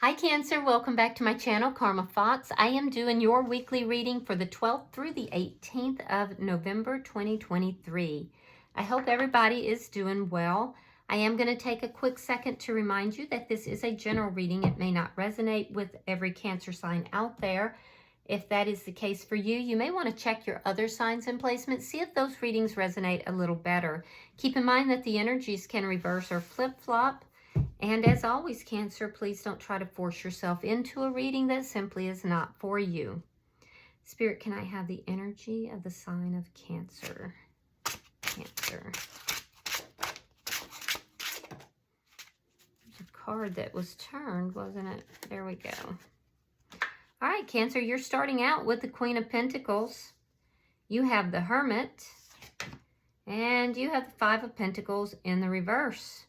Hi Cancer, welcome back to my channel, Karma Thoughts. I am doing your weekly reading for the 12th through the 18th of November 2023. I hope everybody is doing well. I am going to take a quick second to remind you that this is a general reading. It may not resonate with every Cancer sign out there. If that is the case for you, you may want to check your other signs and placements, see if those readings resonate a little better. Keep in mind that the energies can reverse or flip-flop. And as always, Cancer, please don't try to force yourself into a reading that simply is not for you. Spirit, can I have the energy of the sign of Cancer? Cancer. There's a card that was turned, wasn't it? There we go. All right, Cancer, you're starting out with the Queen of Pentacles. You have the Hermit. And you have the Five of Pentacles in the reverse.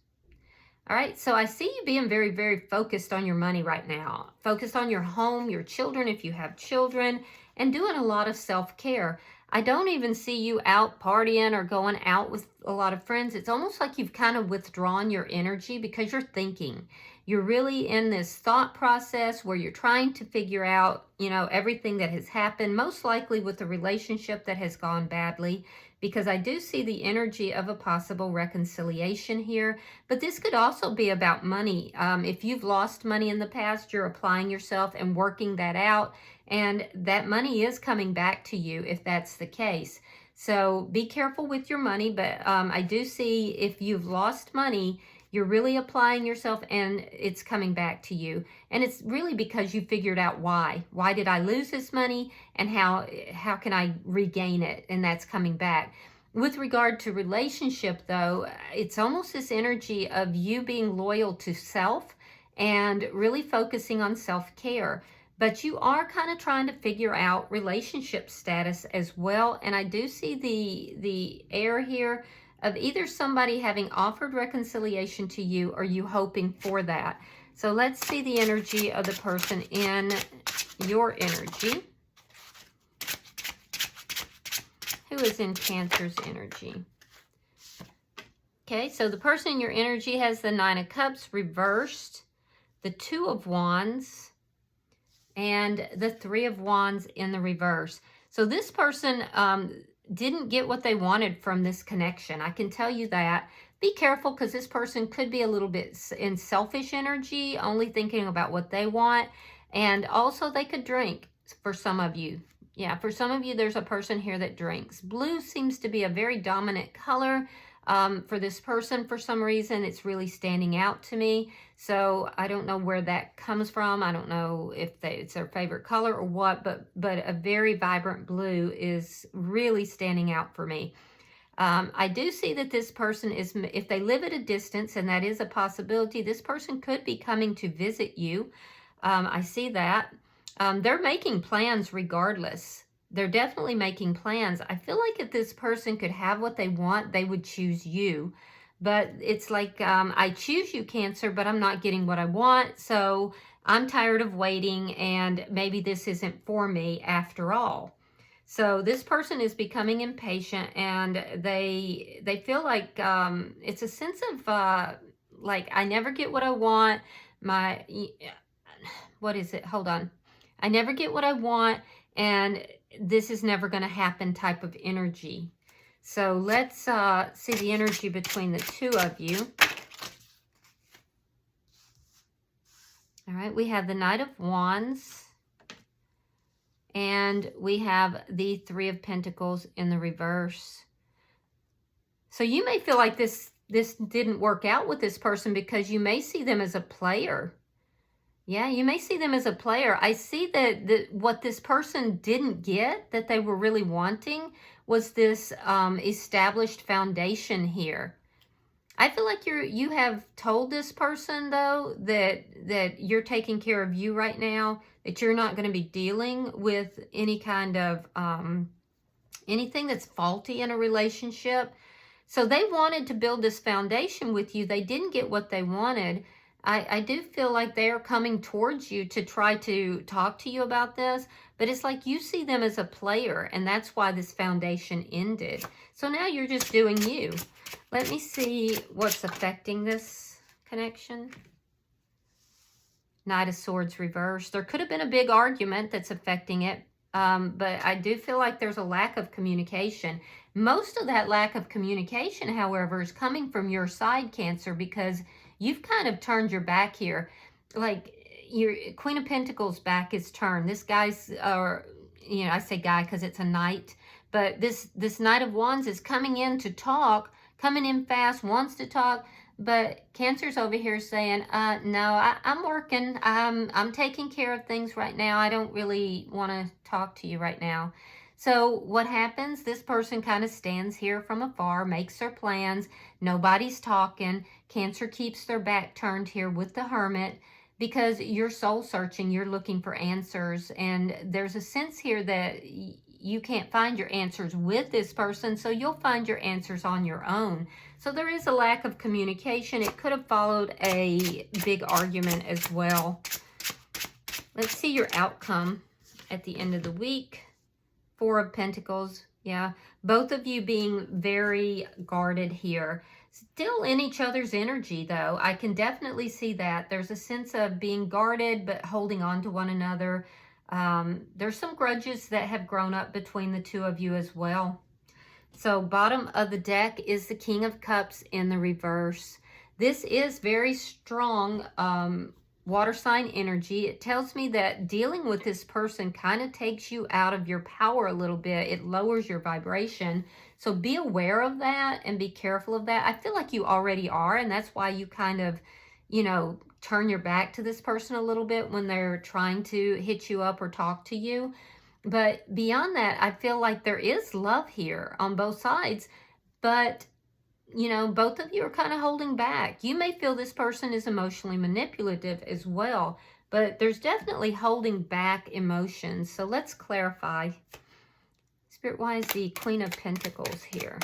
All right, so I see you being very, very focused on your money right now. Focused on your home, your children, if you have children, and doing a lot of self-care. I don't even see you out partying or going out with a lot of friends. It's almost like you've kind of withdrawn your energy because you're thinking. You're really in this thought process where you're trying to figure out, everything that has happened, most likely with a relationship that has gone badly, because I do see the energy of a possible reconciliation here. But this could also be about money. If you've lost money in the past, you're applying yourself and working that out. And that money is coming back to you if that's the case. So be careful with your money. But I do see if you've lost money, you're really applying yourself and it's coming back to you. And it's really because you figured out why. Why did I lose this money and how can I regain it? And that's coming back. With regard to relationship, though, it's almost this energy of you being loyal to self and really focusing on self-care. But you are kind of trying to figure out relationship status as well. And I do see the air here of either somebody having offered reconciliation to you or you hoping for that. So let's see the energy of the person in your energy. Who is in Cancer's energy? Okay, so the person in your energy has the Nine of Cups reversed, the Two of Wands, and the Three of Wands in the reverse. So this person didn't get what they wanted from this connection. I can tell you that. Be careful because this person could be a little bit in selfish energy, only thinking about what they want. And also they could drink for some of you. Yeah, for some of you, there's a person here that drinks. Blue seems to be a very dominant color for this person. For some reason, it's really standing out to me. So I don't know where that comes from. I don't know if it's their favorite color or what, but a very vibrant blue is really standing out for me. I do see that this person is, if they live at a distance, and that is a possibility, this person could be coming to visit you. I see that. They're making plans regardless. They're definitely making plans. I feel like if this person could have what they want, they would choose you. But it's like, I choose you, Cancer, but I'm not getting what I want. So I'm tired of waiting and maybe this isn't for me after all. So this person is becoming impatient and they feel like it's a sense of like, I never get what I want. What is it? Hold on. I never get what I want and this is never going to happen type of energy. So let's see the energy between the two of you. All right, we have the Knight of Wands. And we have the Three of Pentacles in the reverse. So you may feel like this didn't work out with this person because you may see them as a player. Yeah, you may see them as a player. I see that what this person didn't get that they were really wanting was this established foundation here. I feel like you have told this person, though, that you're taking care of you right now, that you're not going to be dealing with any kind of anything that's faulty in a relationship. So they wanted to build this foundation with you. They didn't get what they wanted. I do feel like they are coming towards you to try to talk to you about this, but it's like you see them as a player, and that's why this foundation ended. So now you're just doing you. Let me see what's affecting this connection. Knight of Swords reversed. There could have been a big argument that's affecting it, but I do feel like there's a lack of communication. Most of that lack of communication, however, is coming from your side, Cancer, because you've kind of turned your back here. Like, your Queen of Pentacles back is turned. This guy's, you know, I say guy because it's a knight, but this Knight of Wands is coming in to talk, coming in fast, wants to talk, but Cancer's over here saying, no, I'm working. I'm taking care of things right now. I don't really want to talk to you right now. So what happens? This person kind of stands here from afar, makes their plans. Nobody's talking. Cancer keeps their back turned here with the Hermit because you're soul searching. You're looking for answers. And there's a sense here that you can't find your answers with this person, so you'll find your answers on your own. So there is a lack of communication. It could have followed a big argument as well. Let's see your outcome at the end of the week. Four of Pentacles. Yeah, both of you being very guarded here. Still in each other's energy, though. I can definitely see that. There's a sense of being guarded, but holding on to one another. There's some grudges that have grown up between the two of you as well. So bottom of the deck is the King of Cups in the reverse. This is very strong water sign energy. It tells me that dealing with this person kind of takes you out of your power a little bit. It lowers your vibration. So be aware of that and be careful of that. I feel like you already are, and that's why you kind of, you know, turn your back to this person a little bit when they're trying to hit you up or talk to you. But beyond that, I feel like there is love here on both sides, but you know, both of you are kind of holding back. You may feel this person is emotionally manipulative as well, but there's definitely holding back emotions. So let's clarify. Spirit, why is the Queen of Pentacles here?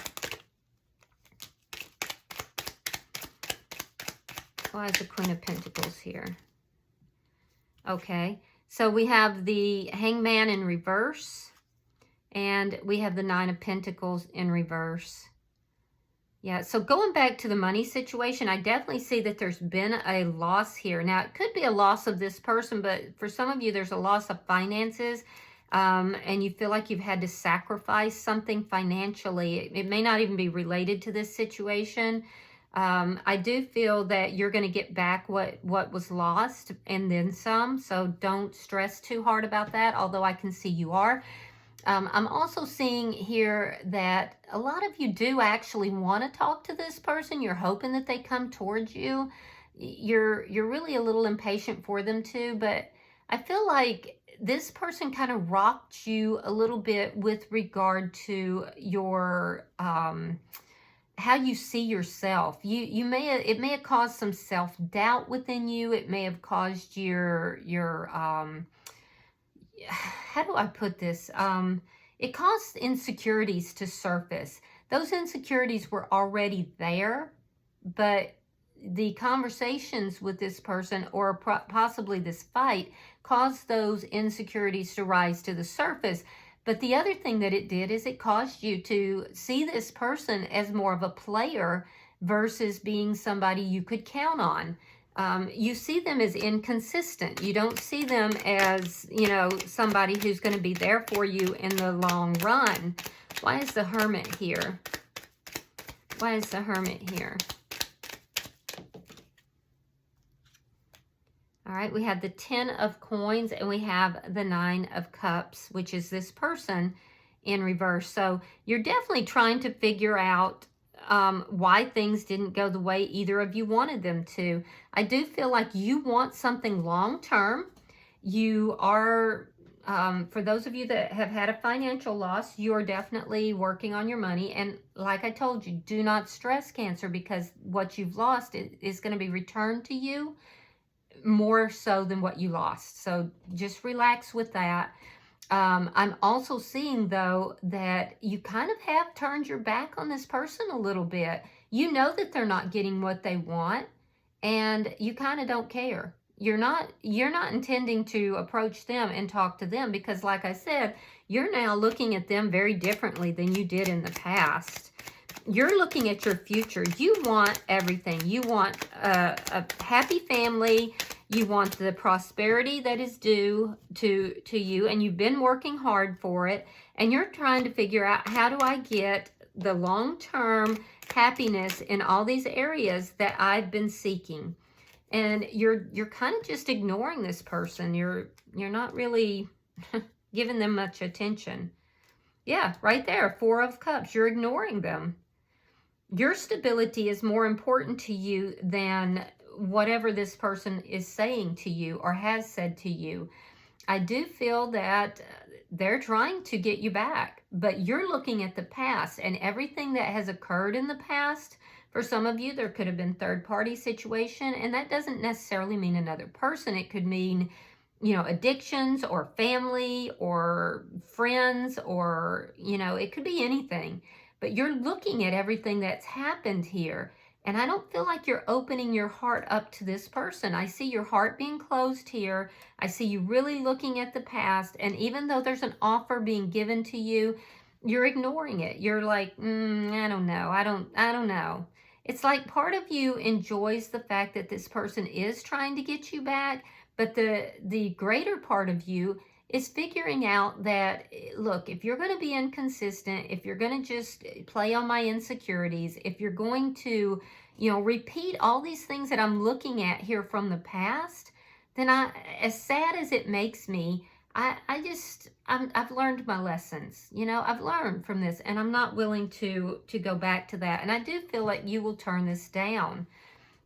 Why is the Queen of Pentacles here? Okay, so we have the Hangman in reverse, and we have the Nine of Pentacles in reverse. Yeah, so going back to the money situation, I definitely see that there's been a loss here. Now, it could be a loss of this person, but for some of you, there's a loss of finances, and you feel like you've had to sacrifice something financially. It may not even be related to this situation. I do feel that you're going to get back what was lost and then some, so don't stress too hard about that, although I can see you are. I'm also seeing here that a lot of you do actually want to talk to this person. You're hoping that they come towards you. You're really a little impatient for them too, but I feel like this person kind of rocked you a little bit with regard to your how you see yourself. It may have caused some self-doubt within you. It may have caused your how do I put this? It caused insecurities to surface. Those insecurities were already there, but the conversations with this person or possibly this fight caused those insecurities to rise to the surface. But the other thing that it did is it caused you to see this person as more of a player versus being somebody you could count on. You see them as inconsistent. You don't see them as, you know, somebody who's going to be there for you in the long run. Why is the Hermit here? Why is the Hermit here? All right, we have the 10 of Coins and we have the 9 of Cups, which is this person in reverse. So you're definitely trying to figure out why things didn't go the way either of you wanted them to. I do feel like you want something long-term. You are, for those of you that have had a financial loss, you are definitely working on your money. And like I told you, do not stress, Cancer, because what you've lost is going to be returned to you more so than what you lost. So just relax with that. I'm also seeing, though, that you kind of have turned your back on this person a little bit. You know that they're not getting what they want, and you kind of don't care. You're not intending to approach them and talk to them because, like I said, you're now looking at them very differently than you did in the past. You're looking at your future. You want everything. You want a happy family. You want the prosperity that is due to you, and you've been working hard for it, and you're trying to figure out, how do I get the long-term happiness in all these areas that I've been seeking? And you're kind of just ignoring this person. You're not really giving them much attention. Yeah, right there, 4 of Cups. You're ignoring them. Your stability is more important to you than whatever this person is saying to you or has said to you. I do feel that they're trying to get you back, but you're looking at the past and everything that has occurred in the past. For some of you, there could have been third-party situation, and that doesn't necessarily mean another person. It could mean, you know, addictions or family or friends, or, you know, it could be anything. But you're looking at everything that's happened here, and I don't feel like you're opening your heart up to this person. I see your heart being closed here. I see you really looking at the past, and even though there's an offer being given to you, you're ignoring it. You're like, I don't know. I don't know. It's like part of you enjoys the fact that this person is trying to get you back, but the greater part of you is figuring out that, look, if you're going to be inconsistent, if you're going to just play on my insecurities, if you're going to, you know, repeat all these things that I'm looking at here from the past, then as sad as it makes me, I've learned my lessons. You know, I've learned from this, and I'm not willing to go back to that. And I do feel like you will turn this down.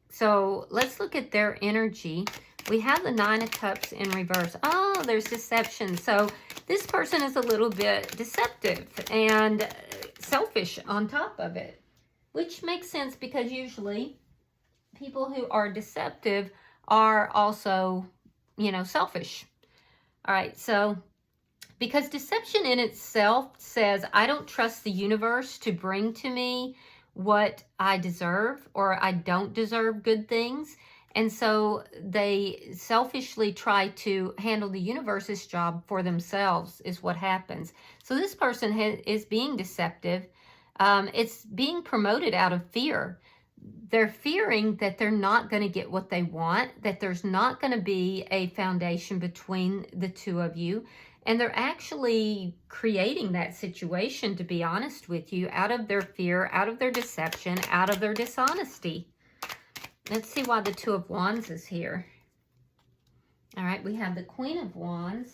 So let's look at their energy. We have the 9 of Cups in reverse. Oh, there's deception. So this person is a little bit deceptive and selfish on top of it, which makes sense because usually people who are deceptive are also, you know, selfish. All right, so because deception in itself says, I don't trust the universe to bring to me what I deserve, or I don't deserve good things. And so they selfishly try to handle the universe's job for themselves, is what happens. So this person is being deceptive. It's being promoted out of fear. They're fearing that they're not going to get what they want, that there's not going to be a foundation between the two of you. And they're actually creating that situation, to be honest with you, out of their fear, out of their deception, out of their dishonesty. Let's see why the 2 of Wands is here. All right, we have the Queen of Wands.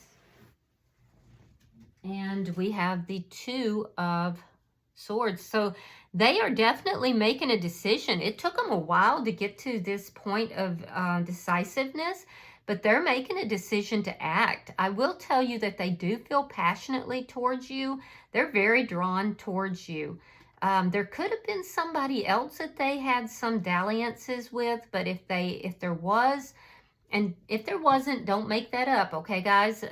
And we have the 2 of Swords. So they are definitely making a decision. It took them a while to get to this point of decisiveness, but they're making a decision to act. I will tell you that they do feel passionately towards you. They're very drawn towards you. There could have been somebody else that they had some dalliances with, but if there was, and if there wasn't, don't make that up, okay, guys?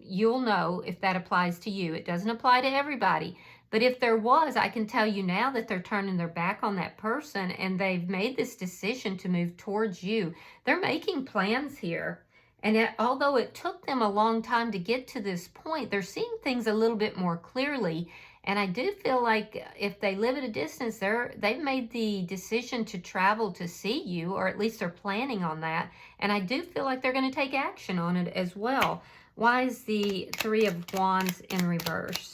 You'll know if that applies to you. It doesn't apply to everybody. But if there was, I can tell you now that they're turning their back on that person, and they've made this decision to move towards you. They're making plans here. And although it took them a long time to get to this point, they're seeing things a little bit more clearly. And I do feel like if they live at a distance, they've made the decision to travel to see you, or at least they're planning on that. And I do feel like they're going to take action on it as well. Why is the 3 of Wands in reverse?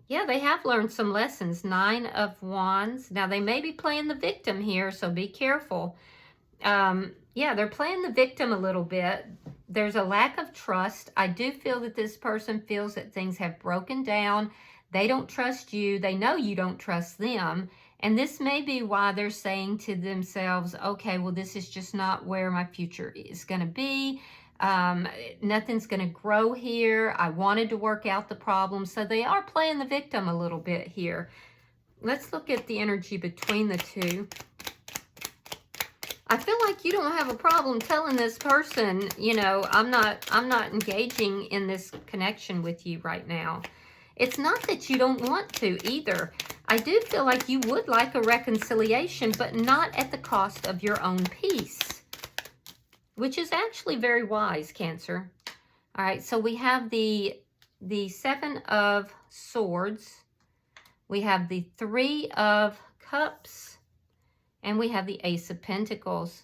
Yeah, they have learned some lessons. 9 of Wands. Now, they may be playing the victim here, so be careful. Yeah, they're playing the victim a little bit. There's a lack of trust. I do feel that this person feels that things have broken down. They don't trust you. They know you don't trust them. And this may be why they're saying to themselves, okay, well, this is just not where my future is going to be. Nothing's going to grow here. I wanted to work out the problem. So they are playing the victim a little bit here. Let's look at the energy between the two. I feel like you don't have a problem telling this person, you know, I'm not engaging in this connection with you right now. It's not that you don't want to either. I do feel like you would like a reconciliation, but not at the cost of your own peace, which is actually very wise, Cancer. All right, so we have the 7 of Swords. We have the 3 of Cups. And we have the Ace of Pentacles.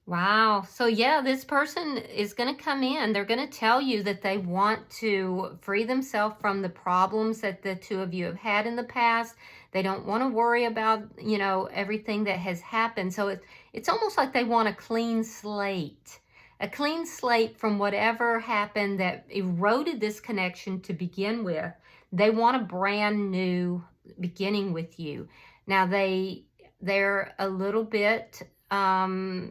Wow. So yeah, this person is going to come in. They're going to tell you that they want to free themselves from the problems that the two of you have had in the past. They don't want to worry about, you know, everything that has happened. So it's almost like they want a clean slate. A clean slate from whatever happened that eroded this connection to begin with. They want a brand new beginning with you. Now they're a little bit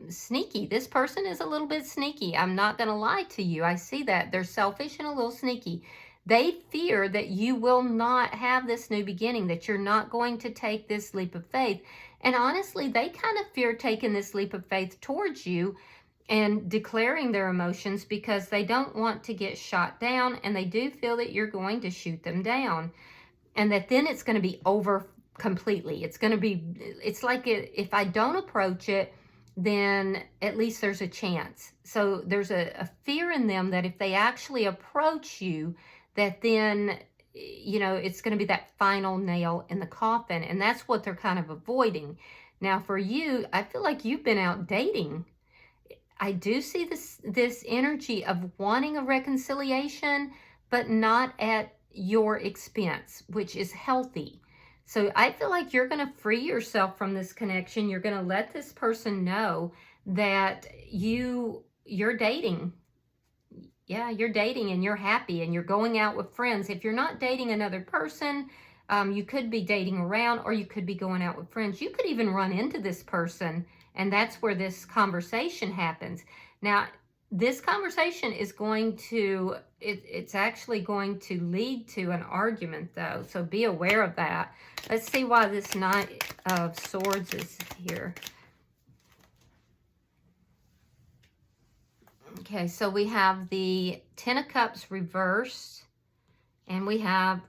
sneaky. This person is a little bit sneaky. I'm not going to lie to you. I see that. They're selfish and a little sneaky. They fear that you will not have this new beginning, that you're not going to take this leap of faith. And honestly, they kind of fear taking this leap of faith towards you and declaring their emotions because they don't want to get shot down, and they do feel that you're going to shoot them down and that then it's going to be over completely. It's like if I don't approach it, then at least there's a chance. So there's a fear in them that if they actually approach you, that then, you know, it's going to be that final nail in the coffin. And that's what they're kind of avoiding. Now for you, I feel like you've been out dating. I do see this energy of wanting a reconciliation, but not at your expense, which is healthy. So I feel like you're going to free yourself from this connection. You're going to let this person know that you're dating. Yeah, you're dating and you're happy and you're going out with friends. If you're not dating another person, you could be dating around, or you could be going out with friends. You could even run into this person, and that's where this conversation happens. Now, this conversation is going to, it's actually going to lead to an argument, though. So be aware of that. Let's see why this Knight of Swords is here. Okay, so we have the Ten of Cups reversed. And we have,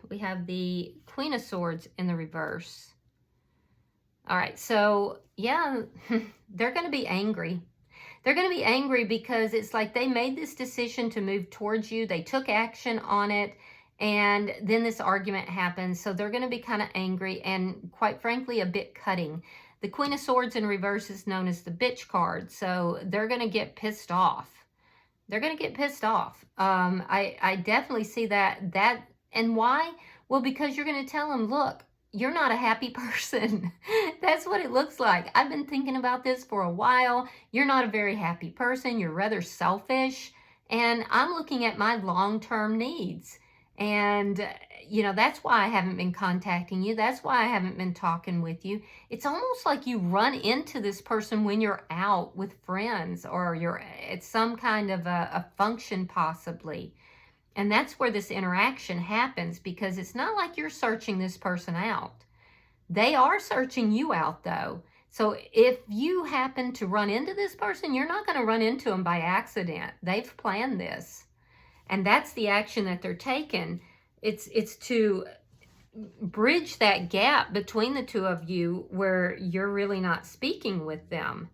we have the Queen of Swords in the reverse. All right, so yeah, they're going to be angry. They're going to be angry because it's like they made this decision to move towards you. They took action on it, and then this argument happens. So they're going to be kind of angry and, quite frankly, a bit cutting. The Queen of Swords in reverse is known as the bitch card, so they're going to get pissed off. They're going to get pissed off. I definitely see that. And why? Well, because you're going to tell them, look, you're not a happy person. That's what it looks like. I've been thinking about this for a while. You're not a very happy person. You're rather selfish. And I'm looking at my long-term needs. And, you know, that's why I haven't been contacting you. That's why I haven't been talking with you. It's almost like you run into this person when you're out with friends, or you're at some kind of a function possibly. And that's where this interaction happens, because it's not like you're searching this person out. They are searching you out, though. So if you happen to run into this person, you're not going to run into them by accident. They've planned this. And that's the action that they're taking. It's to bridge that gap between the two of you where you're really not speaking with them.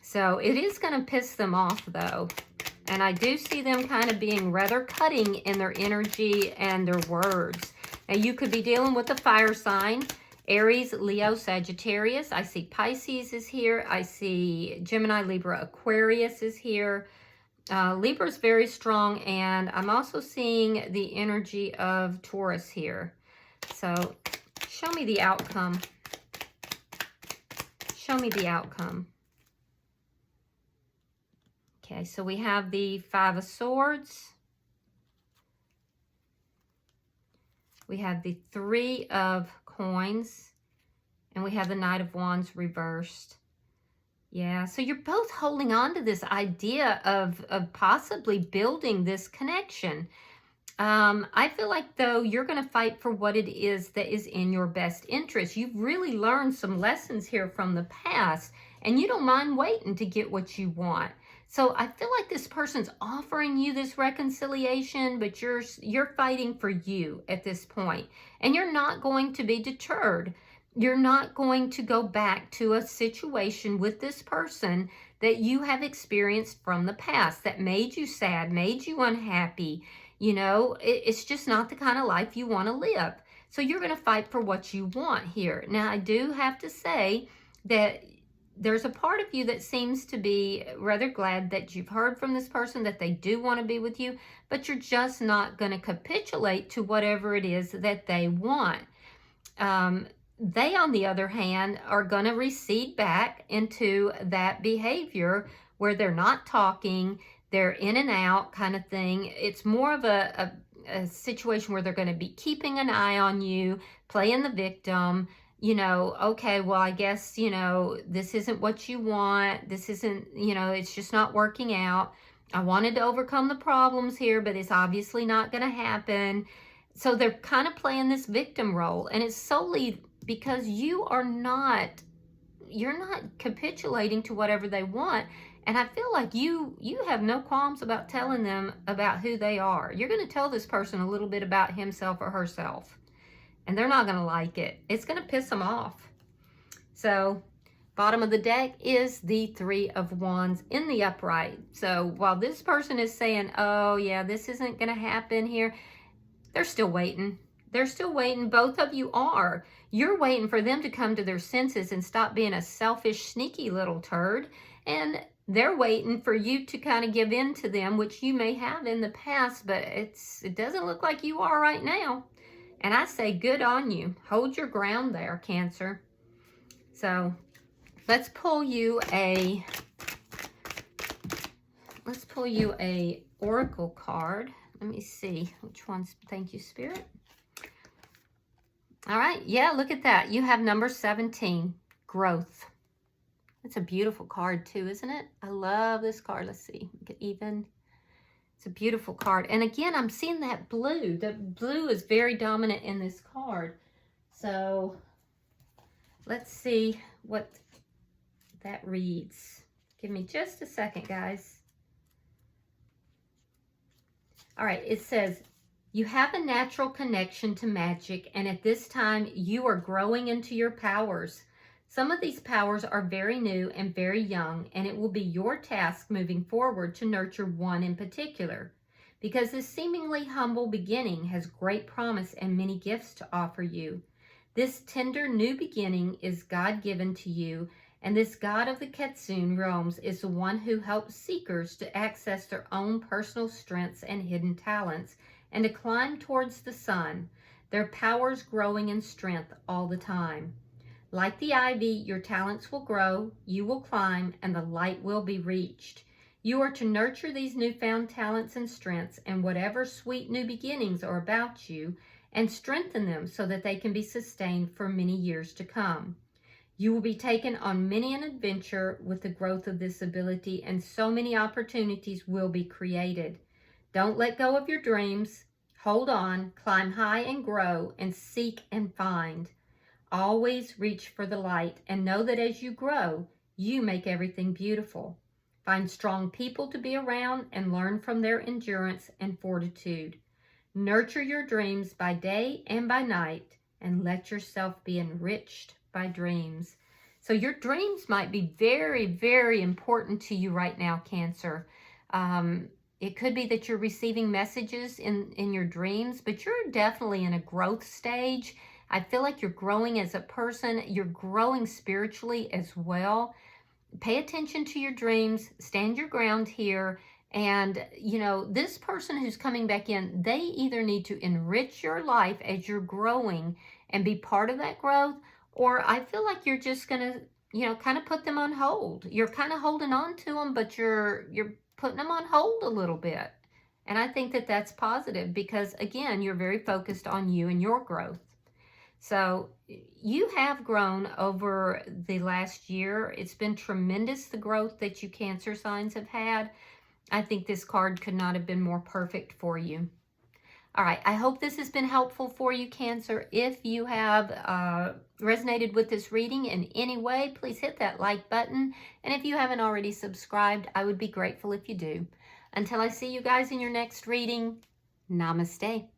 So it is going to piss them off, though. And I do see them kind of being rather cutting in their energy and their words. Now, you could be dealing with a fire sign. Aries, Leo, Sagittarius. I see Pisces is here. I see Gemini, Libra, Aquarius is here. Libra is very strong. And I'm also seeing the energy of Taurus here. So show me the outcome. Show me the outcome. Okay, so we have the Five of Swords. We have the Three of Coins. And we have the Knight of Wands reversed. Yeah, so you're both holding on to this idea of possibly building this connection. I feel like, though, you're going to fight for what it is that is in your best interest. You've really learned some lessons here from the past, and you don't mind waiting to get what you want. So I feel like this person's offering you this reconciliation, but you're fighting for you at this point. And you're not going to be deterred. You're not going to go back to a situation with this person that you have experienced from the past that made you sad, made you unhappy. You know, it's just not the kind of life you want to live. So you're going to fight for what you want here. Now, I do have to say that there's a part of you that seems to be rather glad that you've heard from this person, that they do want to be with you, but you're just not going to capitulate to whatever it is that they want. They, on the other hand, are going to recede back into that behavior where they're not talking, they're in and out kind of thing. It's more of a situation where they're going to be keeping an eye on you, playing the victim. You know, okay, well, I guess, you know, this isn't what you want. This isn't, you know, it's just not working out. I wanted to overcome the problems here, but it's obviously not going to happen. So they're kind of playing this victim role, and it's solely because you're not capitulating to whatever they want. And I feel like you have no qualms about telling them about who they are. You're going to tell this person a little bit about himself or herself, and they're not going to like it. It's going to piss them off. So bottom of the deck is the Three of Wands in the upright. So while this person is saying, oh yeah, this isn't going to happen here, they're still waiting. They're still waiting. Both of you are. You're waiting for them to come to their senses and stop being a selfish, sneaky little turd. And they're waiting for you to kind of give in to them, which you may have in the past, but it doesn't look like you are right now. And I say good on you. Hold your ground there, Cancer. So let's pull you a oracle card. Let me see which one's, thank you, Spirit. All right, yeah, look at that. You have number 17, growth. It's a beautiful card too, isn't it? I love this card. Let's see, get even. It's a beautiful card. And again, I'm seeing that blue. The blue is very dominant in this card. So let's see what that reads. Give me just a second, guys. All right, it says, you have a natural connection to magic, and at this time, you are growing into your powers. Some of these powers are very new and very young, and it will be your task moving forward to nurture one in particular. Because this seemingly humble beginning has great promise and many gifts to offer you. This tender new beginning is God-given to you, and this God of the Kitsune realms is the one who helps seekers to access their own personal strengths and hidden talents, and to climb towards the sun, their powers growing in strength all the time. Like the ivy, your talents will grow, you will climb, and the light will be reached. You are to nurture these newfound talents and strengths and whatever sweet new beginnings are about you, and strengthen them so that they can be sustained for many years to come. You will be taken on many an adventure with the growth of this ability, and so many opportunities will be created. Don't let go of your dreams. Hold on, climb high and grow, and seek and find. Always reach for the light, and know that as you grow, you make everything beautiful. Find strong people to be around and learn from their endurance and fortitude. Nurture your dreams by day and by night, and let yourself be enriched by dreams. So your dreams might be very, very important to you right now, Cancer. It could be that you're receiving messages in your dreams, but you're definitely in a growth stage. I feel like you're growing as a person. You're growing spiritually as well. Pay attention to your dreams. Stand your ground here. And, you know, this person who's coming back in, they either need to enrich your life as you're growing and be part of that growth, or I feel like you're just going to, you know, kind of put them on hold. You're kind of holding on to them, but you're putting them on hold a little bit. And I think that that's positive because, again, you're very focused on you and your growth. So you have grown over the last year. It's been tremendous, the growth that you Cancer signs have had. I think this card could not have been more perfect for you. All right, I hope this has been helpful for you, Cancer. If you have resonated with this reading in any way, please hit that like button. And if you haven't already subscribed, I would be grateful if you do. Until I see you guys in your next reading, namaste.